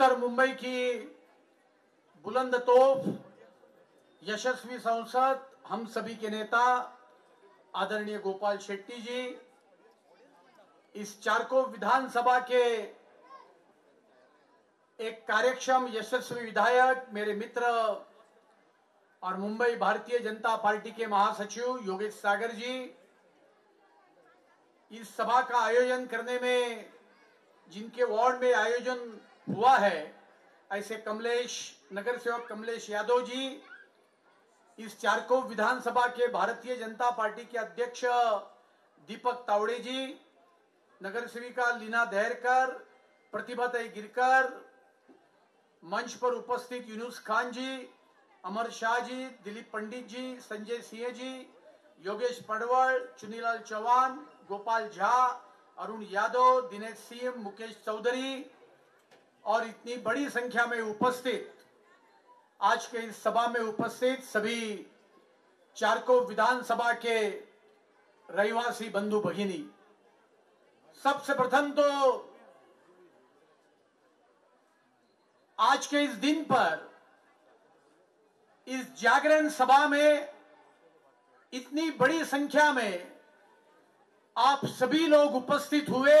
उत्तर मुंबई की बुलंद तोफ यशस्वी सांसद, हम सभी के नेता आदरणीय गोपाल शेट्टी जी, इस चारकोप विधानसभा के एक कार्यक्षम यशस्वी विधायक, मेरे मित्र और मुंबई भारतीय जनता पार्टी के महासचिव योगेश सागर जी, इस सभा का आयोजन करने में जिनके वार्ड में आयोजन हुआ है, ऐसे नगर सेवक कमलेश यादव जी, इस चारकोप विधानसभा के भारतीय जनता पार्टी के अध्यक्ष दीपक तावड़े जी, नगर सेविका लीना दहरकर, प्रतिभा गिरकर, मंच पर उपस्थित यूनुस खान जी, अमर शाह जी, दिलीप पंडित जी, संजय सिंह जी, योगेश पडवल, चुनीलाल चौहान, गोपाल झा, अरुण यादव, दिनेश सिंह, मुकेश चौधरी और इतनी बड़ी संख्या में उपस्थित आज के इस सभा में उपस्थित सभी चारकोप विधानसभा के रहवासी बंधु भगिनी, सबसे प्रथम तो आज के इस दिन पर इस जागरण सभा में इतनी बड़ी संख्या में आप सभी लोग उपस्थित हुए,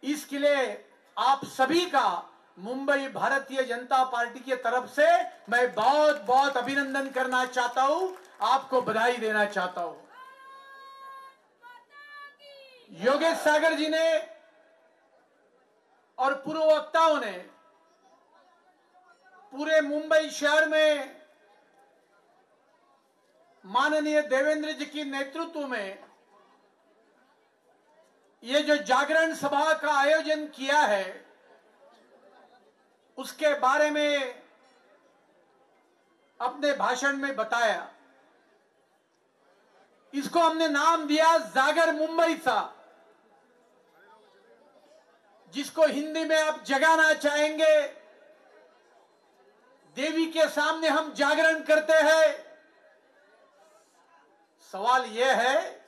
इसके लिए आप सभी का मुंबई भारतीय जनता पार्टी की तरफ से मैं बहुत बहुत अभिनंदन करना चाहता हूं, आपको बधाई देना चाहता हूं। योगेश सागर जी ने और पूर्व वक्ताओं ने पूरे मुंबई शहर में माननीय देवेंद्र जी की नेतृत्व में ये जो जागरण सभा का आयोजन किया है, उसके बारे में अपने भाषण में बताया। इसको हमने नाम दिया जागर मुंबई सा, जिसको हिंदी में आप जगाना चाहेंगे। देवी के सामने हम जागरण करते हैं। सवाल यह है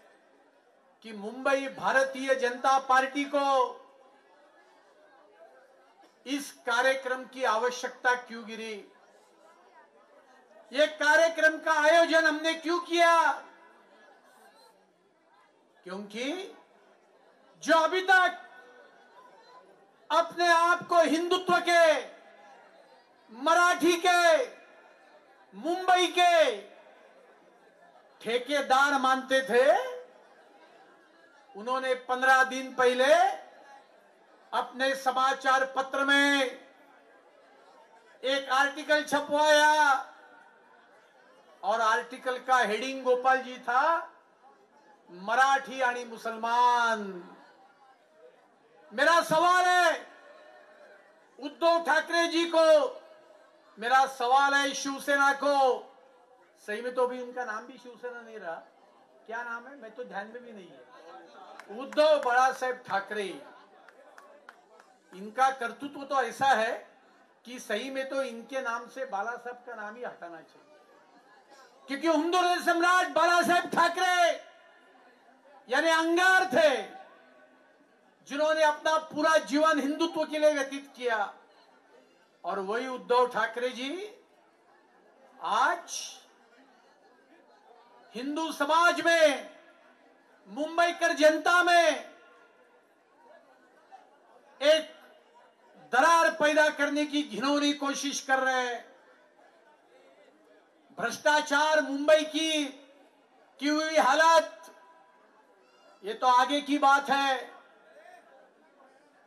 कि मुंबई भारतीय जनता पार्टी को इस कार्यक्रम की आवश्यकता क्यों गिरी? ये कार्यक्रम का आयोजन हमने क्यों किया? क्योंकि जो अभी तक अपने आप को हिंदुत्व के, मराठी के, मुंबई के ठेकेदार मानते थे, उन्होंने 15 दिन पहले अपने समाचार पत्र में एक आर्टिकल छपवाया और आर्टिकल का हेडिंग गोपाल जी था, मराठी आणि मुसलमान। मेरा सवाल है उद्धव ठाकरे जी को, मेरा सवाल है शिवसेना को, सही में तो अभी उनका नाम भी शिवसेना नहीं रहा, क्या नाम है मैं तो ध्यान में भी नहीं है, उद्धव बड़ा साहेब ठाकरे। इनका कर्तृत्व तो ऐसा है कि सही में तो इनके नाम से बाला साहब का नाम ही हटाना चाहिए, क्योंकि हिंदू हृदय सम्राट बाला साहेब ठाकरे यानी अंगार थे, जिन्होंने अपना पूरा जीवन हिंदुत्व के लिए व्यतीत किया। और वही उद्धव ठाकरे जी आज हिंदू समाज में, मुंबईकर जनता में एक दरार पैदा करने की घिनौनी कोशिश कर रहे हैं। भ्रष्टाचार, मुंबई की हुई हालत, ये तो आगे की बात है,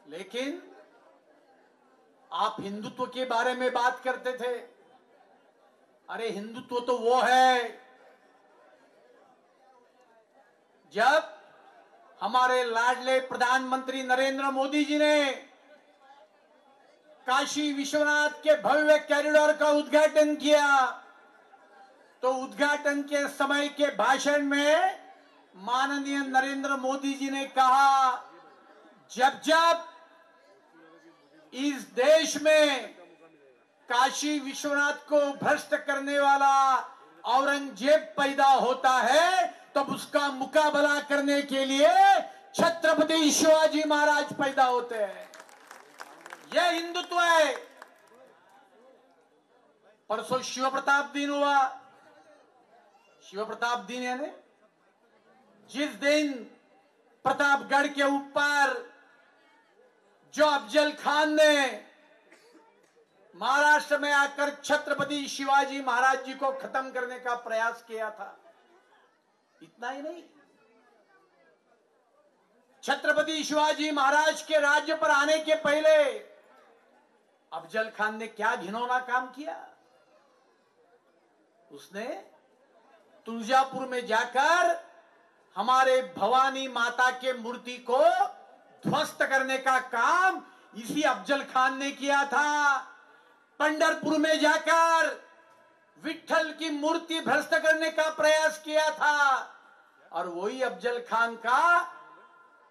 लेकिन आप हिंदुत्व के बारे में बात करते थे। अरे हिंदुत्व तो वो है जब हमारे लाडले प्रधानमंत्री नरेंद्र मोदी जी ने काशी विश्वनाथ के भव्य कॉरिडोर का उद्घाटन किया, तो उद्घाटन के समय के भाषण में माननीय नरेंद्र मोदी जी ने कहा, जब जब इस देश में काशी विश्वनाथ को भ्रष्ट करने वाला औरंगजेब पैदा होता है, तब उसका मुकाबला करने के लिए छत्रपति शिवाजी महाराज पैदा होते हैं। यह हिंदुत्व है। परसों शिव प्रताप दिन हुआ। शिव प्रताप दिन यानी जिस दिन प्रतापगढ़ के ऊपर जो अफजल खान ने महाराष्ट्र में आकर छत्रपति शिवाजी महाराज जी को खत्म करने का प्रयास किया था। इतना ही नहीं, छत्रपति शिवाजी महाराज के राज्य पर आने के पहले अफजल खान ने क्या घिनौना काम किया। उसने तुलजापुर में जाकर हमारे भवानी माता के मूर्ति को ध्वस्त करने का काम इसी अफजल खान ने किया था। पंढरपुर में जाकर विठल की मूर्ति भ्रष्ट करने का प्रयास किया था। और वही अफजल खान का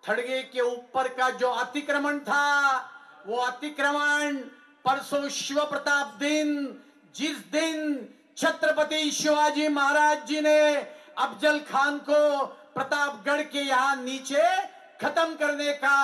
थड़गे के ऊपर का जो अतिक्रमण था, वो अतिक्रमण परसों शिव प्रताप दिन, जिस दिन छत्रपति शिवाजी महाराज जी ने अफजल खान को प्रतापगढ़ के यहां नीचे खत्म करने का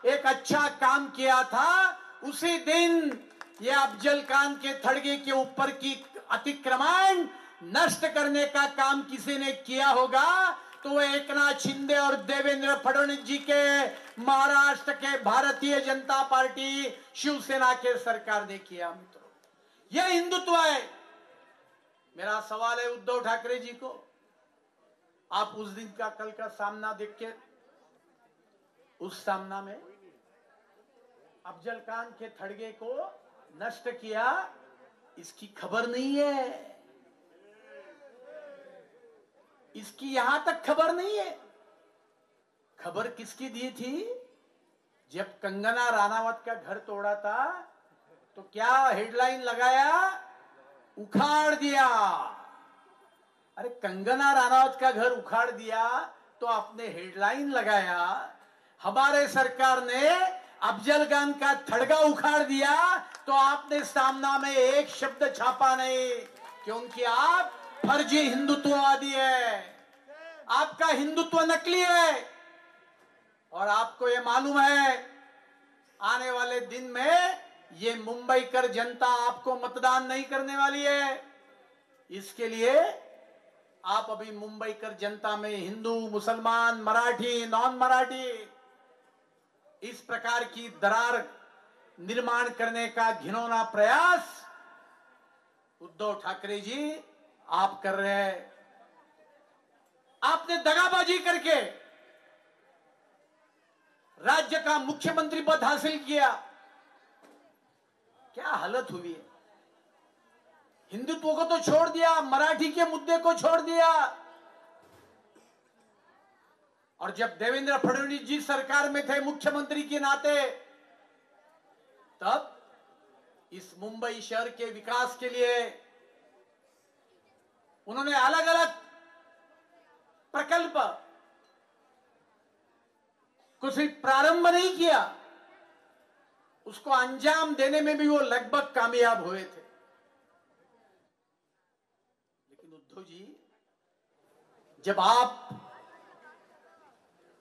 एक अच्छा काम किया था, उसी दिन ये अफजल खान के थड़गे के ऊपर की अतिक्रमण नष्ट करने का काम किसी ने किया होगा तो वो एकनाथ शिंदे और देवेंद्र फडणवीस जी के महाराष्ट्र के भारतीय जनता पार्टी शिवसेना के सरकार ने किया। मित्रों, यह हिंदुत्व है। मेरा सवाल है उद्धव ठाकरे जी को, आप उस दिन का कल का सामना देख के, उस सामना में अफजल खान के थड़गे को नष्ट किया, इसकी खबर नहीं है, इसकी यहां तक खबर नहीं है। खबर किसकी दी थी? जब कंगना राणावत का घर तोड़ा था तो क्या हेडलाइन लगाया? उखाड़ दिया। अरे कंगना राणावत का घर उखाड़ दिया तो आपने हेडलाइन लगाया, हमारे सरकार ने अफजल खान का थड़गा उखाड़ दिया तो आपने सामना में एक शब्द छापा नहीं, क्योंकि आप फर्जी हिंदुत्ववादी है, आपका हिंदुत्व नकली है। और आपको ये मालूम है आने वाले दिन में ये मुंबई कर जनता आपको मतदान नहीं करने वाली है। इसके लिए आप अभी मुंबई कर जनता में हिंदू, मुसलमान, मराठी, नॉन मराठी, इस प्रकार की दरार निर्माण करने का घिनौना प्रयास उद्धव ठाकरे जी आप कर रहे हैं। आपने दगाबाजी करके राज्य का मुख्यमंत्री पद हासिल किया। क्या हालत हुई है? हिंदुत्व को तो छोड़ दिया, मराठी के मुद्दे को छोड़ दिया। और जब देवेंद्र फडणवीस जी सरकार में थे मुख्यमंत्री के नाते, तब इस मुंबई शहर के विकास के लिए उन्होंने अलग अलग प्रकल्प को सिर्फ प्रारंभ नहीं किया, उसको अंजाम देने में भी वो लगभग कामयाब हुए थे। लेकिन उद्धव जी, जब आप,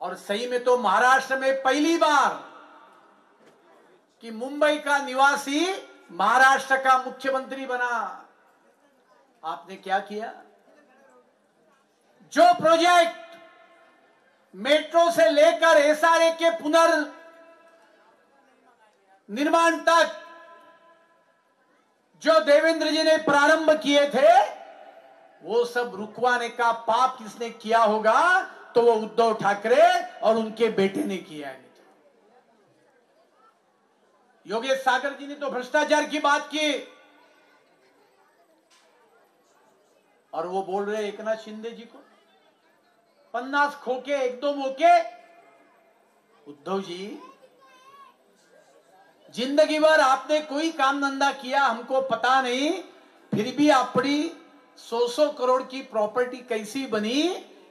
और सही में तो महाराष्ट्र में पहली बार कि मुंबई का निवासी महाराष्ट्र का मुख्यमंत्री बना, आपने क्या किया? जो प्रोजेक्ट मेट्रो से लेकर एसआरए के पुनर्निर्माण तक जो देवेंद्र जी ने प्रारंभ किए थे, वो सब रुकवाने का पाप किसने किया होगा? तो वो उद्धव ठाकरे और उनके बेटे ने किया है। योगेश सागर जी ने तो भ्रष्टाचार की बात की, और वो बोल रहे एकनाथ शिंदे जी को 50 खोके, एक दो मौके। उद्धव जी, जिंदगी भर आपने कोई काम धंधा किया हमको पता नहीं, फिर भी अपनी 100 करोड़ की प्रॉपर्टी कैसी बनी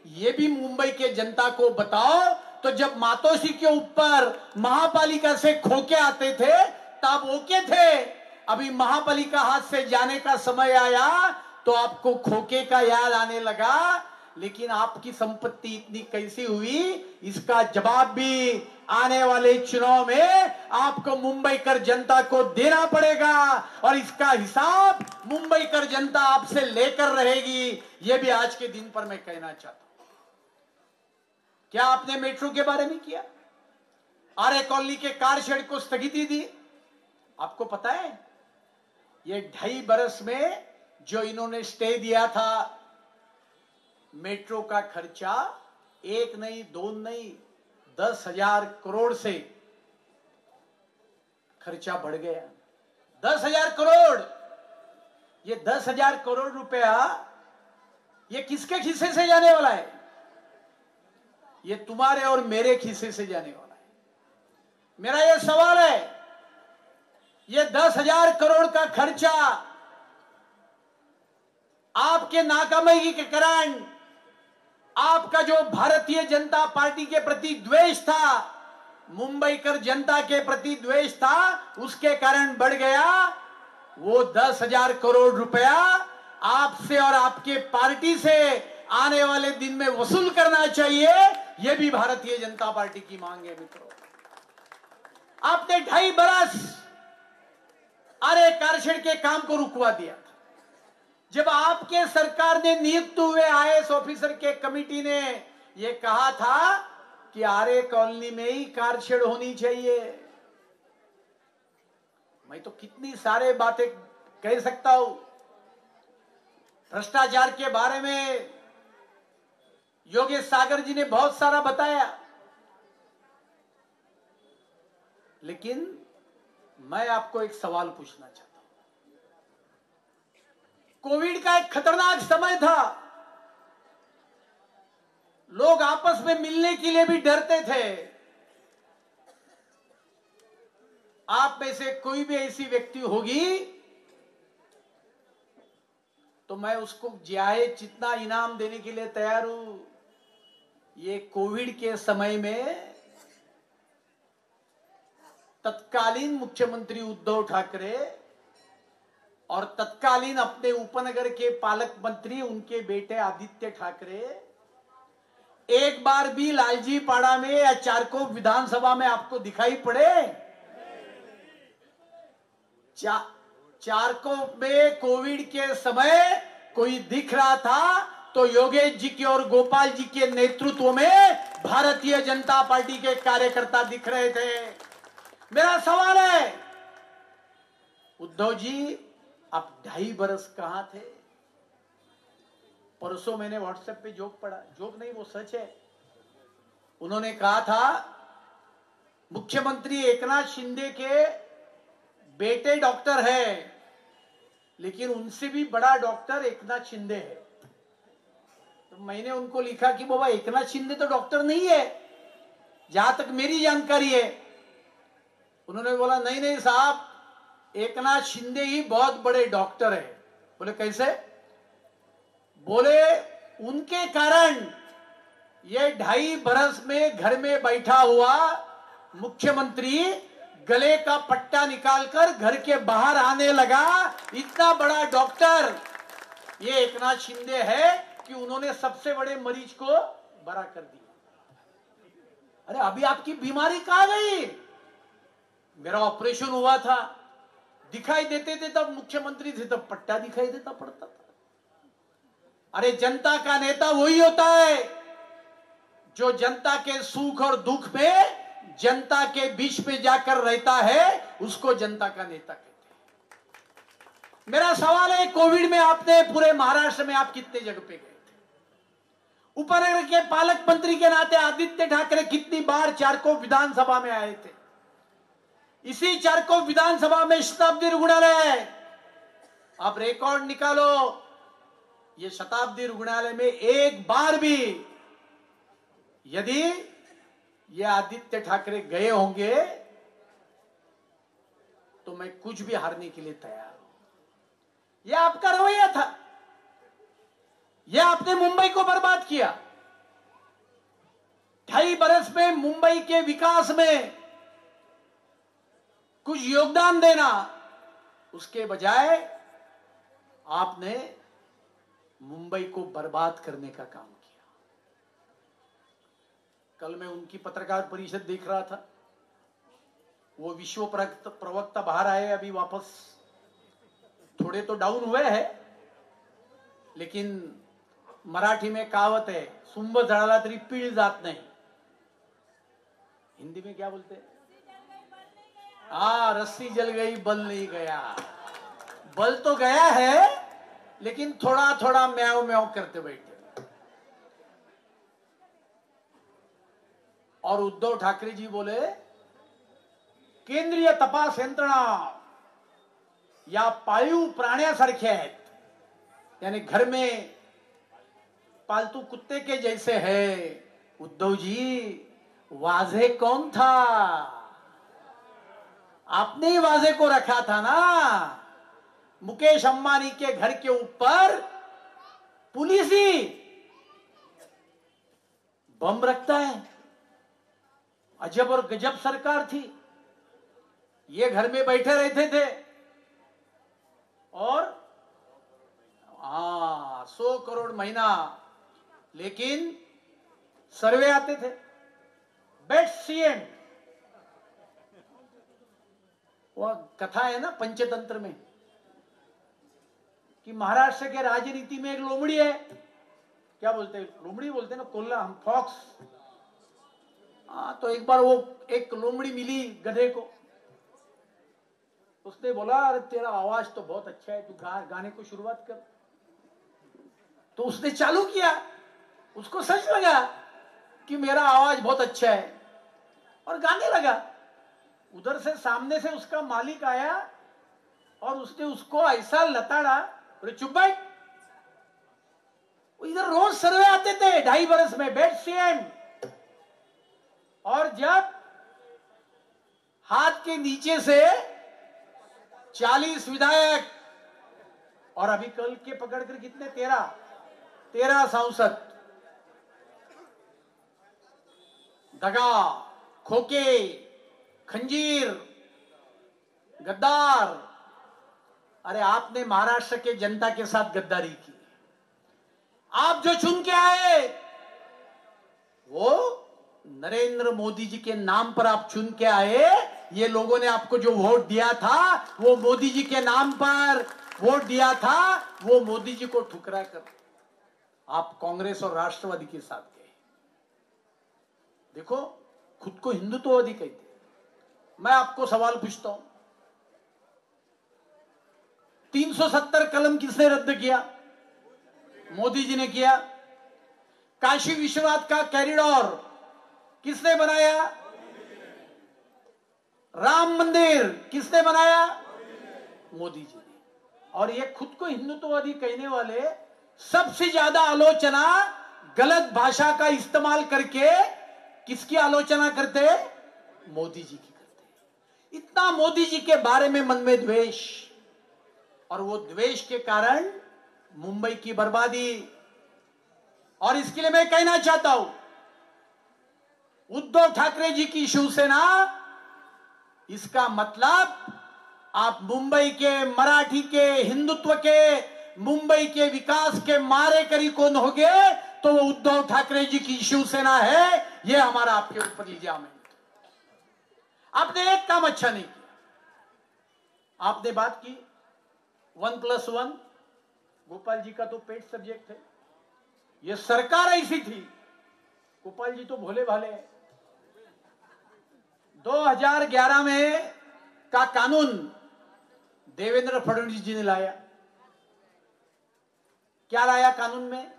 ये भी मुंबई के जनता को बताओ। तो जब मातोश्री के ऊपर महापालिका से खोके आते थे तब ओके थे, अभी महापालिका हाथ से जाने का समय आया तो आपको खोके का याद आने लगा। लेकिन आपकी संपत्ति इतनी कैसी हुई, इसका जवाब भी आने वाले चुनाव में आपको मुंबई कर जनता को देना पड़ेगा और इसका हिसाब मुंबई कर जनता आपसे लेकर रहेगी। यह भी आज के दिन पर मैं कहना चाहता हूं। क्या आपने मेट्रो के बारे में किया? आर्य कॉलोनी के कार शेड को स्थगिति दी। आपको पता है ये 2.5 बरस में जो इन्होंने स्टे दिया था, मेट्रो का खर्चा 1 नहीं 2 नहीं 10,000 करोड़ से खर्चा बढ़ गया। 10,000 करोड़। ये 10,000 करोड़ रुपया ये किसके खिस्से से जाने वाला है? ये तुम्हारे और मेरे खिस्से से जाने वाला है। मेरा ये सवाल है, ये 10,000 करोड़ का खर्चा आपके नाकामयगी के कारण, आपका जो भारतीय जनता पार्टी के प्रति द्वेष था, मुंबई कर जनता के प्रति द्वेष था, उसके कारण बढ़ गया। वो 10,000 करोड़ रुपया आपसे और आपके पार्टी से आने वाले दिन में वसूल करना चाहिए। यह भी भारतीय जनता पार्टी की मांग है। मित्रों, आपने 2.5 बरस अरे कारशेड के काम को रुकवा दिया था। जब आपके सरकार ने नियुक्त हुए आईएएस ऑफिसर के कमेटी ने यह कहा था कि आर्य कॉलोनी में ही कारशेड होनी चाहिए। मैं तो कितनी सारे बातें कह सकता हूं। भ्रष्टाचार के बारे में योगेश सागर जी ने बहुत सारा बताया, लेकिन मैं आपको एक सवाल पूछना चाहता हूं। कोविड का एक खतरनाक समय था। लोग आपस में मिलने के लिए भी डरते थे। आप में से कोई भी ऐसी व्यक्ति होगी तो मैं उसको चाहे जितना इनाम देने के लिए तैयार हूं। ये कोविड के समय में तत्कालीन मुख्यमंत्री उद्धव ठाकरे और तत्कालीन अपने उपनगर के पालक मंत्री उनके बेटे आदित्य ठाकरे एक बार भी लालजी पाड़ा में या चारकोप विधानसभा में आपको दिखाई पड़े? चारकोप में कोविड के समय कोई दिख रहा था तो योगेश जी की और गोपाल जी के नेतृत्व में भारतीय जनता पार्टी के कार्यकर्ता दिख रहे थे। मेरा सवाल है, उद्धव जी आप 2.5 बरस कहां थे? परसों मैंने व्हाट्सएप पे जोक पढ़ा, जोक नहीं वो सच है। उन्होंने कहा था मुख्यमंत्री एकनाथ शिंदे के बेटे डॉक्टर है, लेकिन उनसे भी बड़ा डॉक्टर एकनाथ शिंदे है। तो मैंने उनको लिखा कि बाबा एकनाथ शिंदे तो डॉक्टर नहीं है जहां तक मेरी जानकारी है। उन्होंने बोला नहीं नहीं साहब, एकनाथ शिंदे ही बहुत बड़े डॉक्टर है। बोले कैसे? बोले उनके कारण ये 2.5 बरस में घर में बैठा हुआ मुख्यमंत्री गले का पट्टा निकालकर घर के बाहर आने लगा। इतना बड़ा डॉक्टर ये एकनाथ शिंदे है कि उन्होंने सबसे बड़े मरीज को बरा कर दिया। अरे अभी आपकी बीमारी कहां गई? मेरा ऑपरेशन हुआ था, दिखाई देते थे तब मुख्यमंत्री थे, तब पट्टा दिखाई देता पड़ता था। अरे जनता का नेता वही होता है जो जनता के सुख और दुख में जनता के बीच में जाकर रहता है, उसको जनता का नेता कहते हैं। मेरा सवाल है, कोविड में आपने पूरे महाराष्ट्र में आप कितने जगह पे गए थे? उपनगर के पालक मंत्री के नाते आदित्य ठाकरे कितनी बार चारकोप विधानसभा में आए थे? इसी चारकोप विधानसभा में शताब्दी रुग्णालय है। आप रिकॉर्ड निकालो, ये शताब्दी रुग्णालय में एक बार भी यदि ये आदित्य ठाकरे गए होंगे तो मैं कुछ भी हारने के लिए तैयार हूं। यह आपका रवैया था। यह आपने मुंबई को बर्बाद किया। 2.5 बरस में मुंबई के विकास में कुछ योगदान देना, उसके बजाय आपने मुंबई को बर्बाद करने का काम किया। कल मैं उनकी पत्रकार परिषद देख रहा था। वो विश्व प्रवक्ता बाहर आए अभी वापस, थोड़े तो डाउन हुए हैं, लेकिन मराठी में कहावत है, सुंब जळाला तरी पीळ जात नहीं। हिंदी में क्या बोलते हैं? हाँ, रस्सी जल गई बल नहीं गया। बल तो गया है, लेकिन थोड़ा थोड़ा म्याऊ म्याऊ करते बैठे। और उद्धव ठाकरे जी बोले, केंद्रीय तपास यंत्रणा या पाळीव प्राण्यासारखे आहेत, यानी घर में पालतू कुत्ते के जैसे है। उद्धव जी, वाजे कौन था? आपने ही वाजे को रखा था ना। मुकेश अंबानी के घर के ऊपर पुलिस ही बम रखता है। अजब और गजब सरकार थी। ये घर में बैठे रहते थे और 100 करोड़ महीना, लेकिन सर्वे आते थे, बेस्ट सीएम। वो कथा है ना पंचतंत्र में कि महाराष्ट्र के राजनीति में एक लोमड़ी है, क्या बोलते हैं, लोमड़ी बोलते हैं ना, कोल्ला, हम फॉक्स। तो एक बार वो एक लोमड़ी मिली गधे को, उसने बोला, अरे तेरा आवाज तो बहुत अच्छा है, तू गाने को शुरुआत कर। तो उसने चालू किया, उसको सच लगा कि मेरा आवाज बहुत अच्छा है और गाने लगा। उधर से सामने से उसका मालिक आया और उसने उसको ऐसा लताड़ा, बोले चुप बैठ। इधर रोज सर्वे आते थे 2.5 बरस में, बेस्ट सीएम। और जब हाथ के नीचे से 40 विधायक और अभी कल के पकड़कर कितने, 13 सांसद, दगा, खोके, खंजीर, गद्दार। अरे आपने महाराष्ट्र के जनता के साथ गद्दारी की। आप जो चुन के आए वो नरेंद्र मोदी जी के नाम पर आप चुन के आए। ये लोगों ने आपको जो वोट दिया था वो मोदी जी के नाम पर वोट दिया था, वो मोदी जी को ठुकरा कर आप कांग्रेस और राष्ट्रवादी के साथ गए। देखो, खुद को हिंदुत्ववादी कहते। मैं आपको सवाल पूछता हूं, 370 कलम किसने रद्द किया? मोदी जी ने किया। काशी विश्वनाथ का कॉरिडोर किसने बनाया? राम मंदिर किसने बनाया? मोदी जी ने। और ये खुद को हिंदुत्ववादी कहने वाले सबसे ज्यादा आलोचना गलत भाषा का इस्तेमाल करके किसकी आलोचना करते? मोदी जी की करते। इतना मोदी जी के बारे में मन में द्वेष, और वो द्वेष के कारण मुंबई की बर्बादी। और इसके लिए मैं कहना चाहता हूं, उद्धव ठाकरे जी की शिवसेना, इसका मतलब आप मुंबई के, मराठी के, हिंदुत्व के, मुंबई के विकास के मारे करी कौन हो गए तो वो उद्धव ठाकरे जी की शिवसेना है। ये हमारा आपके ऊपर इल्जाम है। आपने एक काम अच्छा नहीं किया। आपने बात की 1+1, गोपाल जी का तो पेट सब्जेक्ट है। ये सरकार ऐसी थी, गोपाल जी तो भोले भाले हैं। 2011 में का कानून देवेंद्र फडणवीस जी ने लाया। क्या लाया कानून में?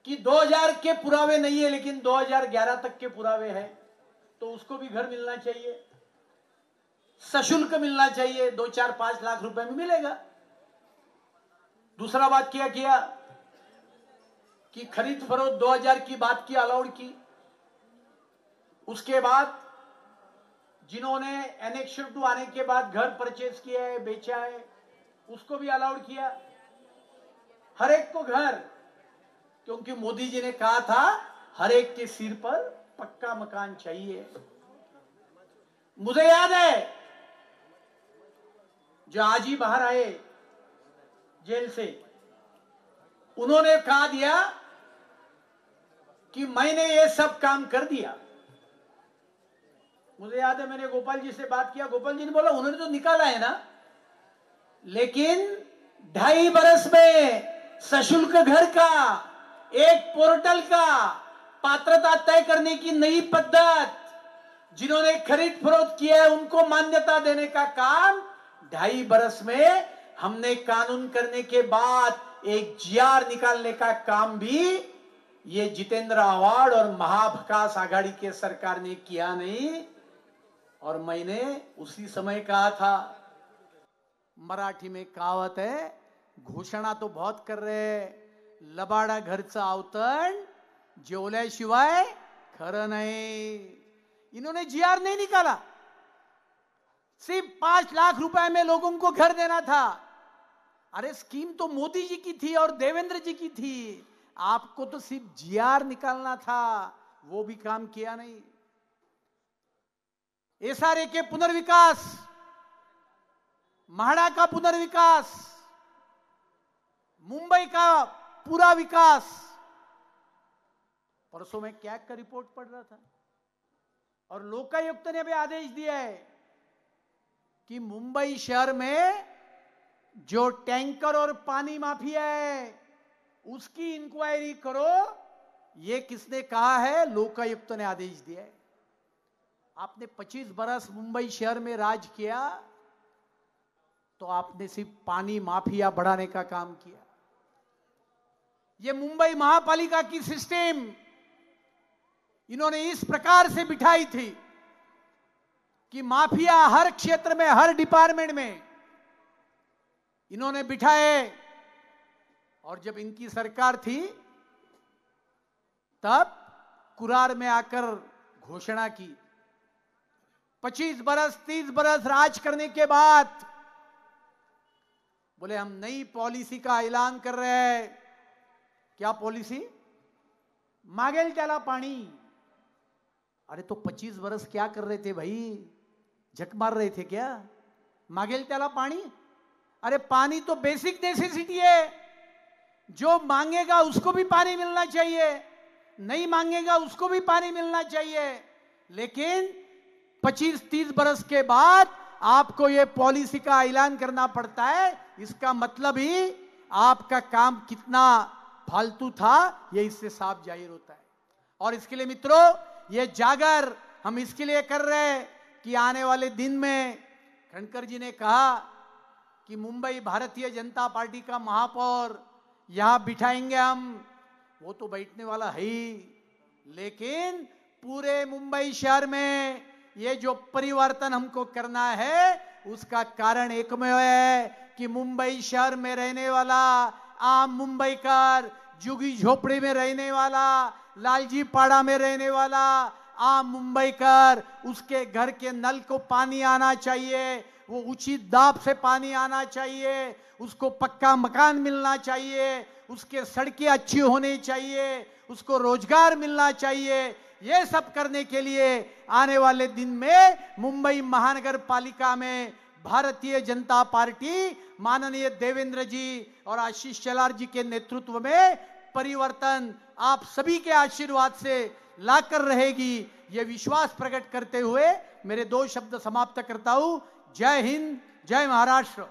कि 2000 के पुरावे नहीं है लेकिन 2011 तक के पुरावे हैं, तो उसको भी घर मिलना चाहिए, सशुल्क मिलना चाहिए, 2, 4, 5 लाख रुपए में मिलेगा। दूसरा बात क्या किया कि खरीद फरोख्त 2000 की बात की, अलाउड की। उसके बाद जिन्होंने एनेक्शन 2 आने के बाद घर परचेज किया है, बेचा है, उसको भी अलाउड किया। हर एक को घर, क्योंकि मोदी जी ने कहा था हर एक के सिर पर पक्का मकान चाहिए। मुझे याद है जो आज ही बाहर आए जेल से, उन्होंने कहा दिया कि मैंने ये सब काम कर दिया। मुझे याद है मैंने गोपाल जी से बात किया, गोपाल जी ने बोला उन्होंने तो निकाला है ना, लेकिन 2.5 बरस में सशुल्क घर का, एक पोर्टल का, पात्रता तय करने की नई पद्धत, जिन्होंने खरीद फरोख्त किया है उनको मान्यता देने का काम 2.5 बरस में हमने कानून करने के बाद एक जीआर निकालने का काम भी ये जितेंद्र आव्हाड और महाविकास आघाड़ी के सरकार ने किया नहीं। और मैंने उसी समय कहा था, मराठी में कहावत है, घोषणा तो बहुत कर रहे, लबाडा घरचं आवतण जेवल्याशिवाय खरं नाही। इन्होंने जीआर नहीं निकाला, सिर्फ 5 लाख रुपए में लोगों को घर देना था। अरे स्कीम तो मोदी जी की थी और देवेंद्र जी की थी, आपको तो सिर्फ जीआर निकालना था, वो भी काम किया नहीं। एसआरए के पुनर्विकास, म्हाडा का पुनर्विकास, मुंबई का पूरा विकास, परसों में कैग का रिपोर्ट पढ़ रहा था और लोकायुक्त ने भी आदेश दिया है कि मुंबई शहर में जो टैंकर और पानी माफिया है उसकी इंक्वायरी करो। ये किसने कहा है? लोकायुक्त ने आदेश दिया है। आपने 25 बरस मुंबई शहर में राज किया तो आपने सिर्फ पानी माफिया बढ़ाने का काम किया। ये मुंबई महापालिका की सिस्टम इन्होंने इस प्रकार से बिठाई थी कि माफिया हर क्षेत्र में, हर डिपार्टमेंट में इन्होंने बिठाए। और जब इनकी सरकार थी तब कुरार में आकर घोषणा की, 25 बरस 30 बरस राज करने के बाद बोले हम नई पॉलिसी का ऐलान कर रहे हैं। क्या पॉलिसी? मागेल त्याला पानी। अरे तो 25 बरस क्या कर रहे थे भाई? झक मार रहे थे क्या? मागेल त्याला पानी? अरे पानी तो बेसिक नेसेसिटी है, जो मांगेगा उसको भी पानी मिलना चाहिए, नहीं मांगेगा उसको भी पानी मिलना चाहिए। लेकिन 25-30 बरस के बाद आपको यह पॉलिसी का ऐलान करना पड़ता है। इसका मतलब ही आपका काम कितना फालतू था यह इससे साफ जाहिर होता है। और इसके लिए मित्रों, यह जागर हम इसके लिए कर रहे हैं कि आने वाले दिन में खंडकर जी ने कहा कि मुंबई भारतीय जनता पार्टी का महापौर यहां बिठाएंगे हम, वो तो बैठने वाला है ही, लेकिन पूरे मुंबई शहर में ये जो परिवर्तन हमको करना है उसका कारण एकमेव है कि मुंबई शहर में रहने वाला आम मुंबईकर, जुगी झोपड़ी में रहने वाला, लालजी पाड़ा में रहने वाला आम मुंबईकर, उसके घर के नल को पानी आना चाहिए, वो उचित दाब से पानी आना चाहिए, उसको पक्का मकान मिलना चाहिए, उसके सड़कें अच्छी होनी चाहिए, उसको रोजगार मिलना चाहिए। ये सब करने के लिए आने वाले दिन में मुंबई महानगर पालिका में भारतीय जनता पार्टी माननीय देवेंद्र जी और आशीष शेलार जी के नेतृत्व में परिवर्तन आप सभी के आशीर्वाद से लाकर रहेगी। यह विश्वास प्रकट करते हुए मेरे 2 शब्द समाप्त करता हूं। जय हिंद, जय महाराष्ट्र।